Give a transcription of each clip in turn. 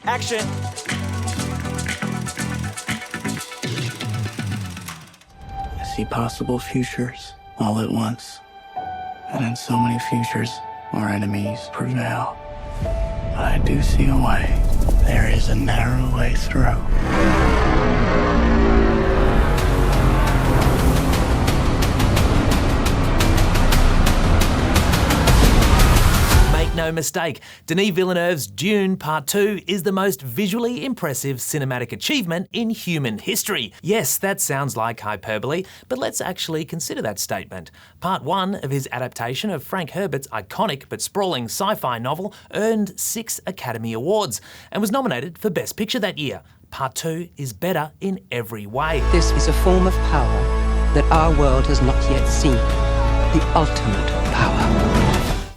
Action! I see possible futures all at once. And in so many futures, our enemies prevail. But I do see a way. There is a narrow way through. Make no mistake, Denis Villeneuve's Dune Part 2 is the most visually impressive cinematic achievement in human history. Yes, that sounds like hyperbole, but let's actually consider that statement. Part 1 of his adaptation of Frank Herbert's iconic but sprawling sci-fi novel earned 6 Academy Awards and was nominated for Best Picture that year. Part 2 is better in every way. This is a form of power that our world has not yet seen. The ultimate power.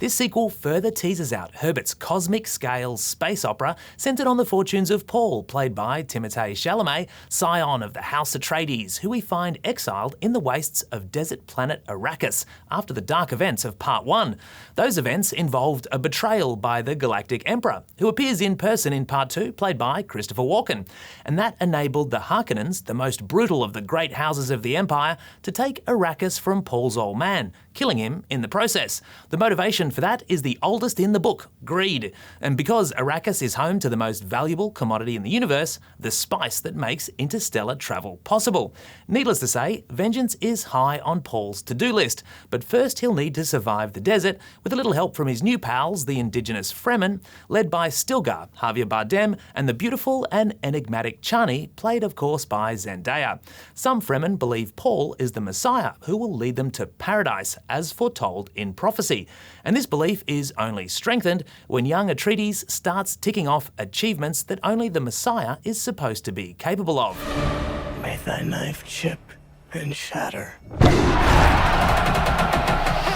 This sequel further teases out Herbert's cosmic-scale space opera centred on the fortunes of Paul, played by Timothée Chalamet, scion of the House Atreides, who we find exiled in the wastes of desert planet Arrakis after the dark events of Part 1. Those events involved a betrayal by the Galactic Emperor, who appears in person in Part 2, played by Christopher Walken. And that enabled the Harkonnens, the most brutal of the great houses of the Empire, to take Arrakis from Paul's old man, killing him in the process. The motivation for that is the oldest in the book, greed. And because Arrakis is home to the most valuable commodity in the universe, the spice that makes interstellar travel possible. Needless to say, vengeance is high on Paul's to-do list, but first he'll need to survive the desert with a little help from his new pals, the indigenous Fremen, led by Stilgar, Javier Bardem, and the beautiful and enigmatic Chani, played of course by Zendaya. Some Fremen believe Paul is the Messiah who will lead them to paradise, as foretold in prophecy. And this belief is only strengthened when young Atreides starts ticking off achievements that only the Messiah is supposed to be capable of. May thy knife chip and shatter.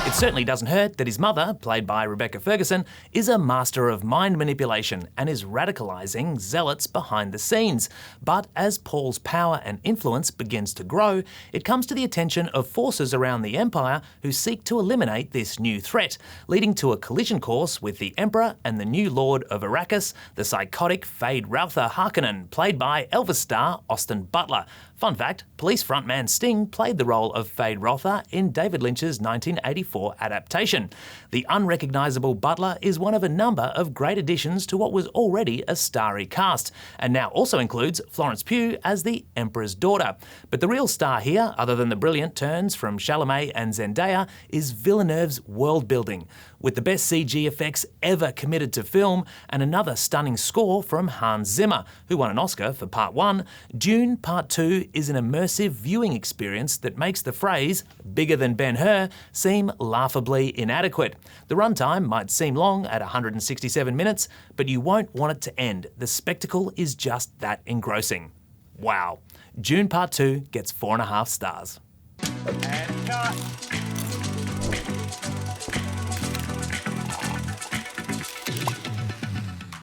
It certainly doesn't hurt that his mother, played by Rebecca Ferguson, is a master of mind manipulation and is radicalising zealots behind the scenes. But as Paul's power and influence begins to grow, it comes to the attention of forces around the Empire who seek to eliminate this new threat, leading to a collision course with the Emperor and the new Lord of Arrakis, the psychotic Feyd-Rautha Harkonnen, played by Elvis star Austin Butler. Fun fact, police frontman Sting played the role of Feyd-Rautha in David Lynch's 1984 adaptation. The unrecognisable Butler is one of a number of great additions to what was already a starry cast, and now also includes Florence Pugh as the Emperor's daughter. But the real star here, other than the brilliant turns from Chalamet and Zendaya, is Villeneuve's world building. With the best CG effects ever committed to film and another stunning score from Hans Zimmer, who won an Oscar for Part 1, Dune Part 2 is an immersive viewing experience that makes the phrase, bigger than Ben-Hur, seem laughably inadequate. The runtime might seem long at 167 minutes, but you won't want it to end. The spectacle is just that engrossing. Wow. Dune Part 2 gets 4.5 stars. And cut.